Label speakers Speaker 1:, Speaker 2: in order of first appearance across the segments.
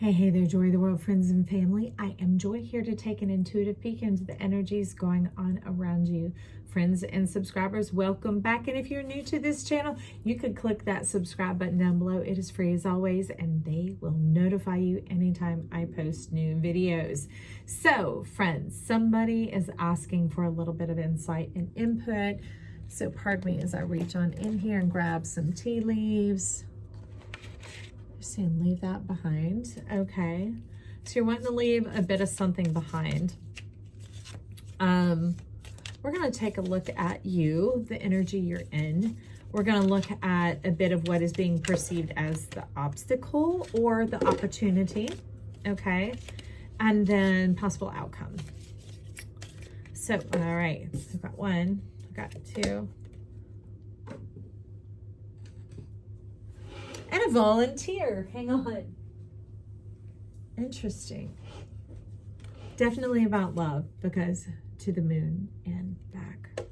Speaker 1: Hey there, Joy of the World friends and family. I am Joy, here to take an intuitive peek into the energies going on around you. Friends and subscribers, welcome back. And if you're new to this channel, you could click that subscribe button down below. It is free as always, and they will notify you anytime I post new videos. So, friends, somebody is asking for a little bit of insight and input. So pardon me as I reach on in here and grab some tea leaves. Saying leave that behind. Okay, so you're wanting to leave a bit of something behind. We're going to take a look at you, the energy you're in. We're going to look at a bit of what is being perceived as the obstacle or the opportunity. Okay, and then possible outcome. So all right, I've got one, I've got two, and a volunteer. Hang on. Interesting. Definitely about love, because to the moon and back.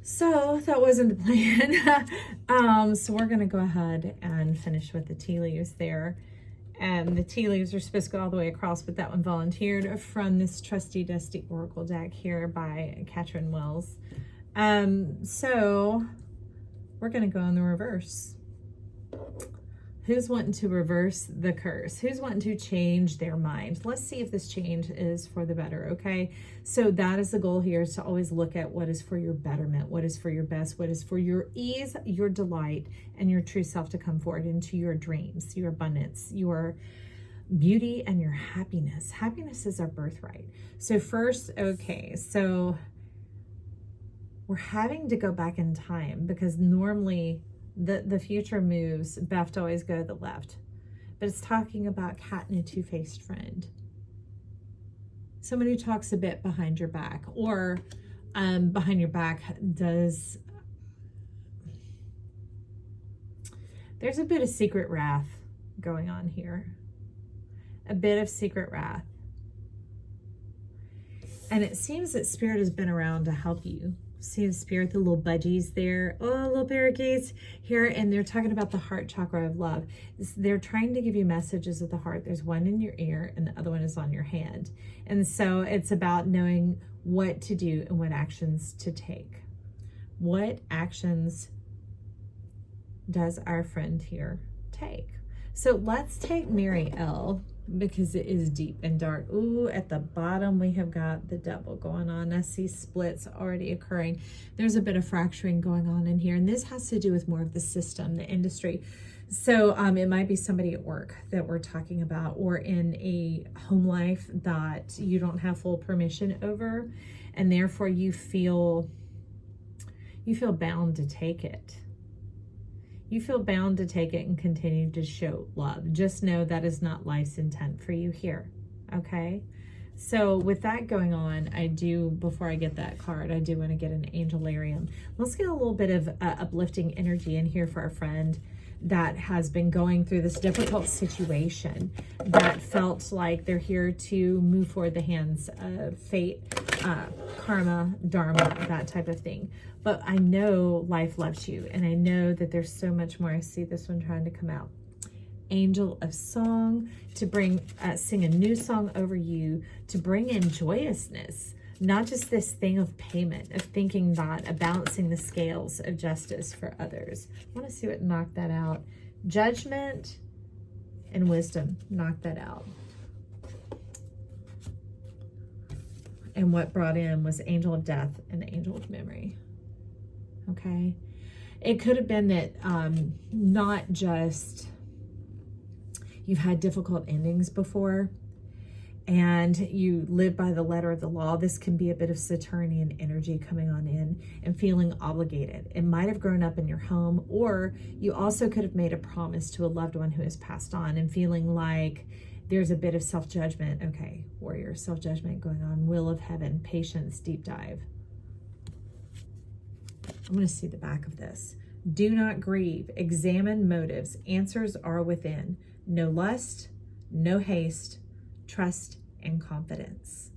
Speaker 1: So that wasn't the plan. So we're going to go ahead and finish with the tea leaves there. And the tea leaves are supposed to go all the way across, but that one volunteered from this Trusty Dusty Oracle deck here by Catherine Wells. So we're going to go in the reverse. Who's wanting to reverse the curse? Who's wanting to change their mind? Let's see if this change is for the better, okay? So that is the goal here, is to always look at what is for your betterment, what is for your best, what is for your ease, your delight, and your true self to come forward into your dreams, your abundance, your beauty, and your happiness. Happiness is our birthright. So first, okay, so we're having to go back in time, because normally the future moves left always go to the left, but it's talking about cat and a two-faced friend. Someone who talks a bit behind your back, or behind your back does. There's a bit of secret wrath going on here, a bit of secret wrath. And it seems that Spirit has been around to help you. See the Spirit, the little budgies there. Oh, little parakeets here. And they're talking about the heart chakra of love. They're trying to give you messages of the heart. There's one in your ear and the other one is on your hand. And so it's about knowing what to do and what actions to take. What actions does our friend here take? So let's take Mary L, because it is deep and dark. Ooh, at the bottom we have got the devil going on. I see splits already occurring. There's a bit of fracturing going on in here, and this has to do with more of the system, the industry. So it might be somebody at work that we're talking about, or in a home life that you don't have full permission over, and therefore you feel bound to take it. You feel bound to take it and continue to show love. Just know that is not life's intent for you here, okay? So with that going on, before I get that card, I do want to get an Angelarium. Let's get a little bit of uplifting energy in here for our friend that has been going through this difficult situation, that felt like they're here to move forward the hands of fate, karma, dharma, that type of thing. But I know life loves you, and I know that there's so much more. I see this one trying to come out. Angel of song, to bring, sing a new song over you, to bring in joyousness, not just this thing of payment, of thinking that, of balancing the scales of justice for others. I want to see what knocked that out. Judgment and wisdom knocked that out. And what brought in was angel of death and the angel of memory. Okay. It could have been that not just you've had difficult endings before, and you live by the letter of the law. This can be a bit of Saturnian energy coming on in and feeling obligated. It might have grown up in your home, or you also could have made a promise to a loved one who has passed on and feeling like there's a bit of self-judgment. Okay, warrior, self-judgment going on. Will of heaven, patience, deep dive. I'm going to see the back of this. Do not grieve. Examine motives. Answers are within. No lust, no haste, trust, and confidence.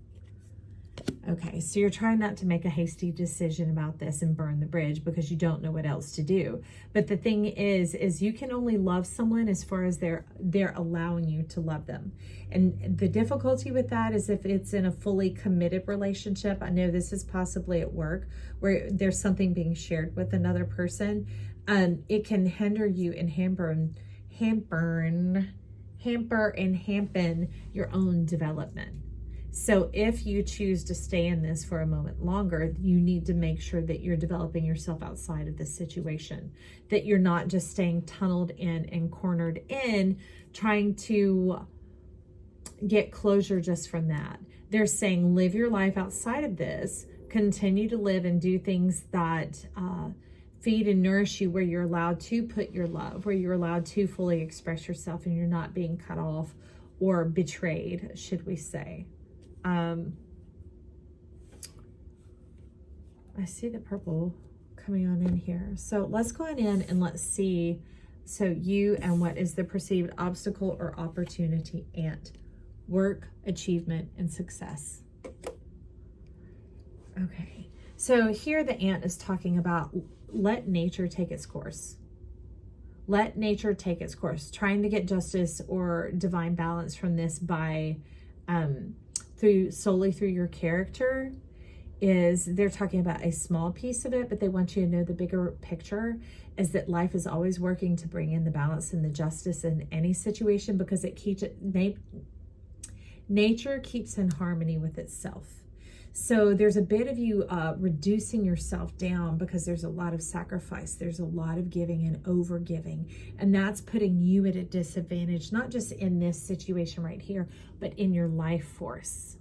Speaker 1: Okay, so you're trying not to make a hasty decision about this and burn the bridge because you don't know what else to do. But the thing is you can only love someone as far as they're allowing you to love them. And the difficulty with that is if it's in a fully committed relationship. I know this is possibly at work where there's something being shared with another person. It can hinder you and hamper and hamper your own development. So if you choose to stay in this for a moment longer, you need to make sure that you're developing yourself outside of this situation, that you're not just staying tunneled in and cornered in, trying to get closure just from that. They're saying live your life outside of this, continue to live and do things that feed and nourish you, where you're allowed to put your love, where you're allowed to fully express yourself and you're not being cut off or betrayed, should we say. I see the purple coming on in here. So let's go on in and let's see. So you and what is the perceived obstacle or opportunity? Ant. Work, achievement, and success. Okay. So here the ant is talking about let nature take its course. Let nature take its course. Trying to get justice or divine balance from this by solely through your character is, they're talking about a small piece of it, but they want you to know the bigger picture is that life is always working to bring in the balance and the justice in any situation, because it keeps nature keeps in harmony with itself. So there's a bit of you reducing yourself down because there's a lot of sacrifice. There's a lot of giving and over giving. And that's putting you at a disadvantage, not just in this situation right here, but in your life force.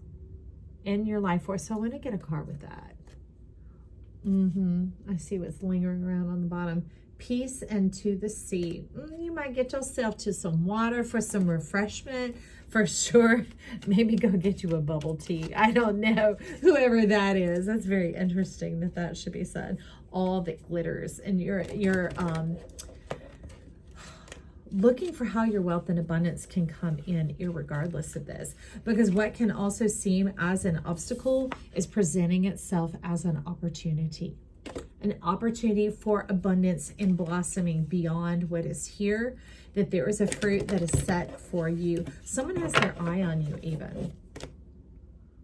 Speaker 1: In your life force. So I want to get a card with that. I see what's lingering around on the bottom. Peace and to the sea. You might get yourself to some water for some refreshment. For sure, maybe go get you a bubble tea. I don't know, whoever that is. That's very interesting that should be said. All that glitters, and you're looking for how your wealth and abundance can come in irregardless of this, because what can also seem as an obstacle is presenting itself as an opportunity for abundance and blossoming beyond what is here, that there is a fruit that is set for you. Someone has their eye on you even.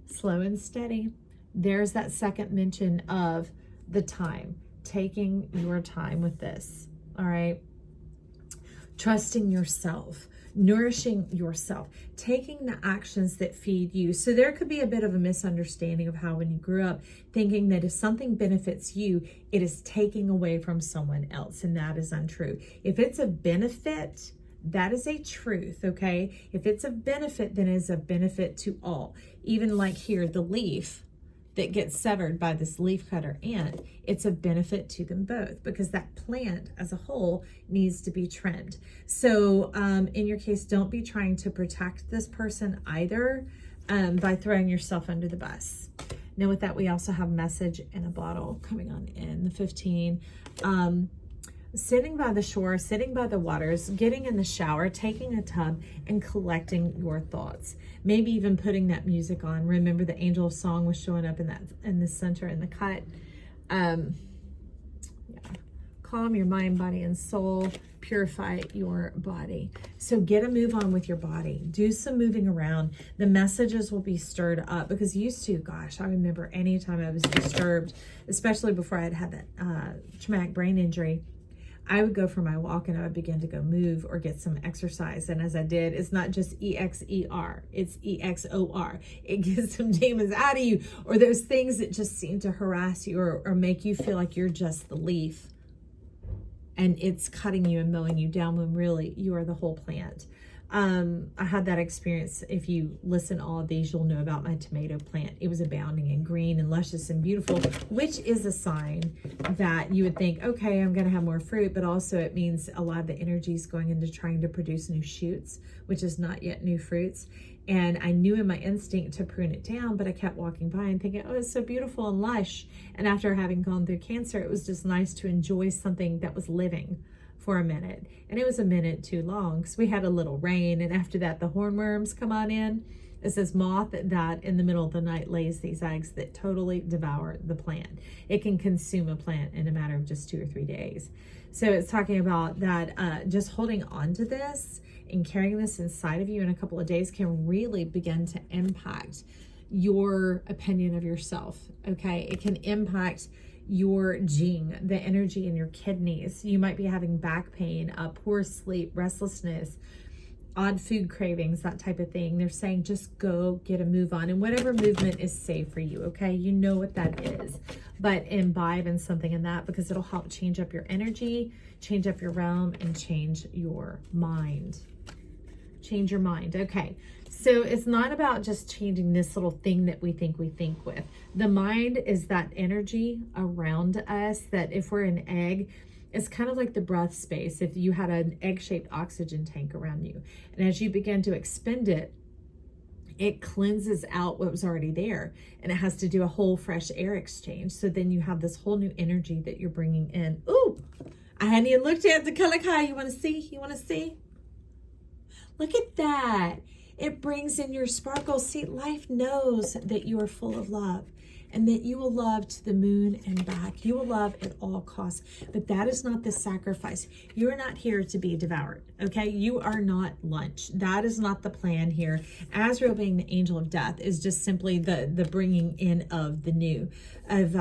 Speaker 1: Slow and steady. There's that second mention of the time, taking your time with this, all right? Trusting yourself, nourishing yourself, taking the actions that feed you. So there could be a bit of a misunderstanding of how when you grew up thinking that if something benefits you, it is taking away from someone else, and that is untrue. If it's a benefit, that is a truth, okay? If it's a benefit, then it is a benefit to all. Even like here, the leaf that gets severed by this leaf cutter ant, it's a benefit to them both, because that plant as a whole needs to be trimmed. So in your case, don't be trying to protect this person either by throwing yourself under the bus. Now with that, we also have message in a bottle coming on in the 15. Sitting by the shore, sitting by the waters, getting in the shower, taking a tub, and collecting your thoughts. Maybe even putting that music on. Remember, the angel of song was showing up in the center in the cut. Calm your mind, body, and soul. Purify your body. So get a move on with your body. Do some moving around. The messages will be stirred up, because used to, gosh, I remember anytime I was disturbed, especially before I had that traumatic brain injury, I would go for my walk and I would begin to go move or get some exercise. And as I did, it's not just EXER, it's EXOR. It gets some demons out of you, or those things that just seem to harass you or make you feel like you're just the leaf and it's cutting you and mowing you down, when really you are the whole plant. I had that experience. If you listen to all of these, you'll know about my tomato plant. It was abounding and green and luscious and beautiful, which is a sign that you would think, okay, I'm going to have more fruit, but also it means a lot of the energy is going into trying to produce new shoots, which is not yet new fruits. And I knew in my instinct to prune it down, but I kept walking by and thinking, oh, it's so beautiful and lush. And after having gone through cancer, it was just nice to enjoy something that was living for a minute. And it was a minute too long because we had a little rain. And after that, the hornworms come on in. It's this moth that in the middle of the night lays these eggs that totally devour the plant. It can consume a plant in a matter of just 2 or 3 days. So it's talking about that just holding on to this and carrying this inside of you in a couple of days can really begin to impact your opinion of yourself, okay? It can impact your jing, the energy in your kidneys. You might be having back pain, poor sleep, restlessness, odd food cravings, that type of thing. They're saying just go get a move on, and whatever movement is safe for you, okay? You know what that is, but imbibe in something in that because it'll help change up your energy, change up your realm, and change your mind. Change your mind, okay? So it's not about just changing this little thing that we think with. The mind is that energy around us that if we're an egg, it's kind of like the breath space. If you had an egg-shaped oxygen tank around you, and as you begin to expend it, it cleanses out what was already there, and it has to do a whole fresh air exchange. So then you have this whole new energy that you're bringing in. Ooh, I hadn't even looked at the color card. You want to see? You want to see? Look at that. It brings in your sparkle. See, life knows that you are full of love and that you will love to the moon and back. You will love at all costs, but that is not the sacrifice. You're not here to be devoured, okay? You are not lunch. That is not the plan here. Azrael being the angel of death is just simply the bringing in of the new, of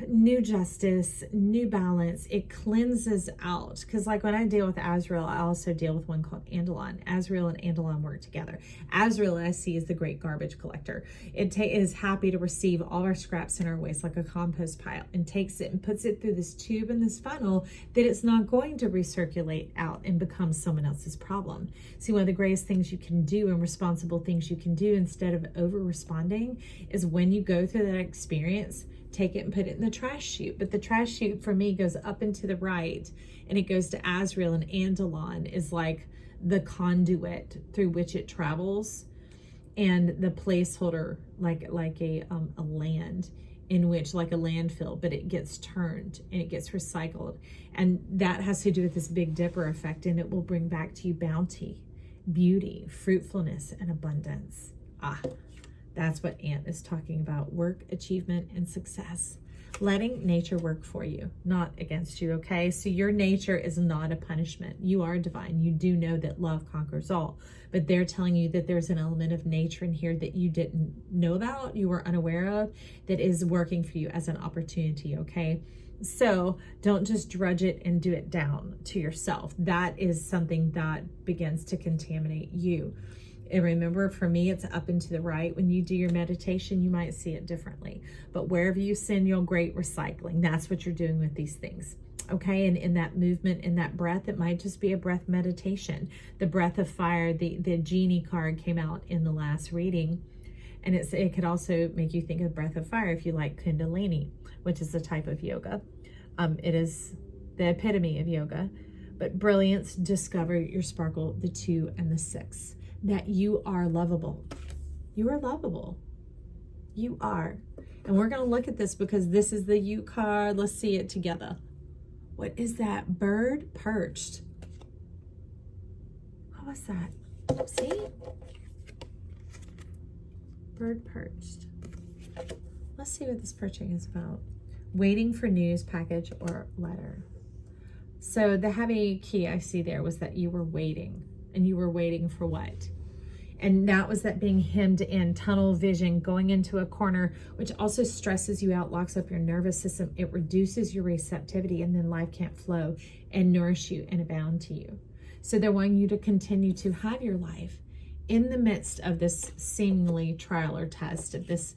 Speaker 1: new justice, new balance. It cleanses out. Because like when I deal with Azrael, I also deal with one called Andalon. Azrael and Andalon work together. Azrael, I see, is the great garbage collector. It is happy to receive all our scraps in our waste like a compost pile, and takes it and puts it through this tube and this funnel that it's not going to recirculate out and become someone else's problem. See, one of the greatest things you can do and responsible things you can do instead of over responding is when you go through that experience, take it and put it in the trash chute. But the trash chute for me goes up and to the right, and it goes to Azrael, and Andalon is like the conduit through which it travels, and the placeholder like a land in which, like a landfill, but it gets turned and it gets recycled. And that has to do with this Big Dipper effect, and it will bring back to you bounty, beauty, fruitfulness, and abundance. That's what Ant is talking about. Work, achievement, and success. Letting nature work for you, not against you, okay? So your nature is not a punishment. You are divine. You do know that love conquers all. But they're telling you that there's an element of nature in here that you didn't know about, you were unaware of, that is working for you as an opportunity, okay? So don't just drudge it and do it down to yourself. That is something that begins to contaminate you. And remember, for me, it's up and to the right. When you do your meditation, you might see it differently. But wherever you sin, you'll great recycling. That's what you're doing with these things. Okay, and in that movement, in that breath, it might just be a breath meditation. The breath of fire, the genie card came out in the last reading. And it could also make you think of breath of fire if you like Kundalini, which is a type of yoga. It is the epitome of yoga. But brilliance, discover your sparkle, the 2 and the 6. That you are lovable. You are lovable. You are. And we're going to look at this because this is the you card. Let's see it together. What is that? Bird perched. What was that? See? Bird perched. Let's see what this perching is about. Waiting for news, package, or letter. So the heavy key I see there was that you were waiting. And you were waiting for what? And that was that being hemmed in, tunnel vision, going into a corner, which also stresses you out, locks up your nervous system. It reduces your receptivity, and then life can't flow and nourish you and abound to you. So they're wanting you to continue to have your life in the midst of this seemingly trial or test of this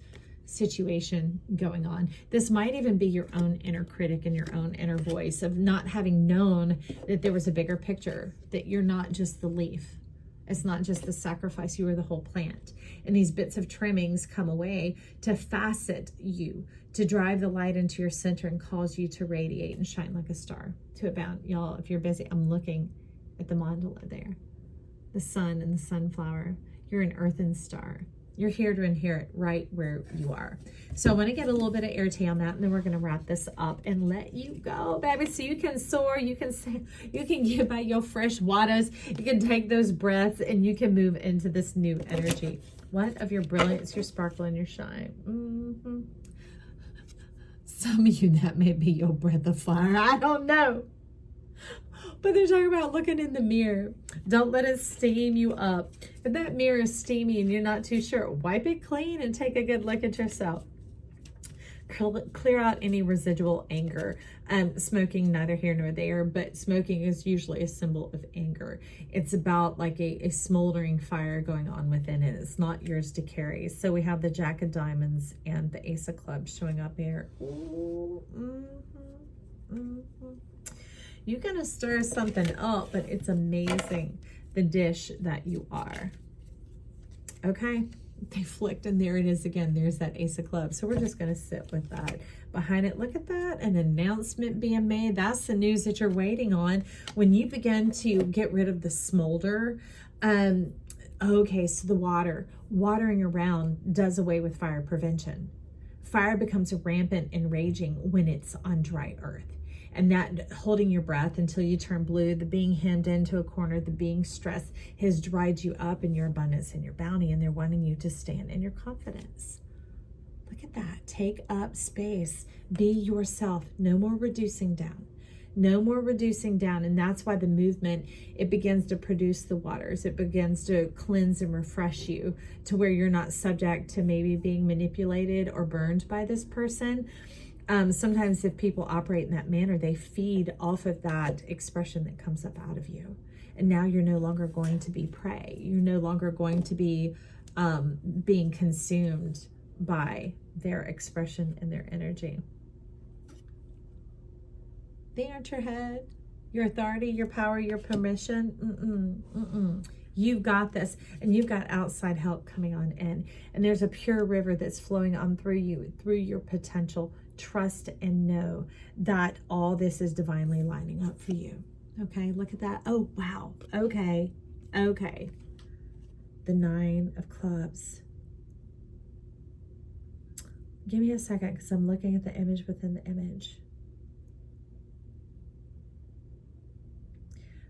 Speaker 1: situation going on. This might even be your own inner critic and your own inner voice of not having known that there was a bigger picture, that you're not just the leaf. It's not just the sacrifice, you are the whole plant. And these bits of trimmings come away to facet you, to drive the light into your center and cause you to radiate and shine like a star, to abound. Y'all, if you're busy, I'm looking at the mandala there. The sun and the sunflower. You're an earthen star. You're here to inherit right where you are. So I want to get a little bit of airtime on that, and then we're going to wrap this up and let you go, baby. So you can soar, you can give out your fresh waters, you can take those breaths, and you can move into this new energy. What of your brilliance, your sparkle, and your shine? Some of you, that may be your breath of fire. I don't know. But they're talking about looking in the mirror. Don't let it steam you up. If that mirror is steamy and you're not too sure, wipe it clean and take a good look at yourself. Clear out any residual anger. Smoking, neither here nor there, but smoking is usually a symbol of anger. It's about like a smoldering fire going on within it. It's not yours to carry. So we have the Jack of Diamonds and the Ace of Clubs showing up here. Ooh, You're going to stir something up, but it's amazing, the dish that you are. Okay? They flicked, and there it is again. There's that Ace of Clubs. So we're just going to sit with that. Behind it, look at that, an announcement being made. That's the news that you're waiting on. When you begin to get rid of the smolder, okay, so the watering around does away with fire prevention. Fire becomes rampant and raging when it's on dry earth. And that holding your breath until you turn blue, the being hemmed into a corner, the being stressed has dried you up in your abundance and your bounty, and they're wanting you to stand in your confidence. Look at that. Take up space. Be yourself. No more reducing down. No more reducing down. And that's why the movement, it begins to produce the waters. It begins to cleanse and refresh you to where you're not subject to maybe being manipulated or burned by this person. Sometimes if people operate in that manner, they feed off of that expression that comes up out of you. And now you're no longer going to be prey. You're no longer going to be being consumed by their expression and their energy. They aren't your head, your authority, your power, your permission. You've got this, and you've got outside help coming on in. And there's a pure river that's flowing on through you, through your potential. Trust and know that all this is divinely lining up for you. Okay, look at that. Oh, wow. Okay. The 9 of Clubs. Give me a second because I'm looking at the image within the image.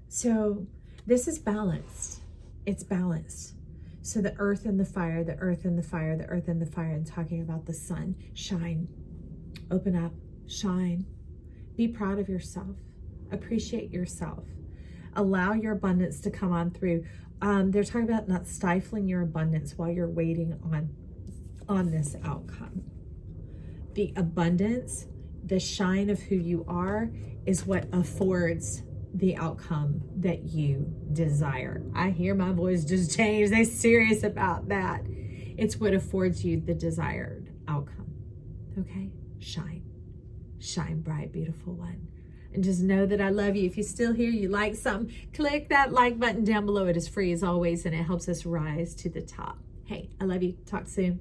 Speaker 1: So this is balanced. It's balanced. So the earth and the fire, the earth and the fire, the earth and the fire, and talking about the sun. Shine. Open up. Shine. Be proud of yourself. Appreciate yourself. Allow your abundance to come on through. They're talking about not stifling your abundance while you're waiting on this outcome. The abundance, the shine of who you are, is what affords the outcome that you desire. I hear my voice just change. They're serious about that. It's what affords you the desired outcome. Okay? Shine. Shine bright, beautiful one. And just know that I love you. If you're still here, you like something, click that like button down below. It is free as always, and it helps us rise to the top. Hey, I love you. Talk soon.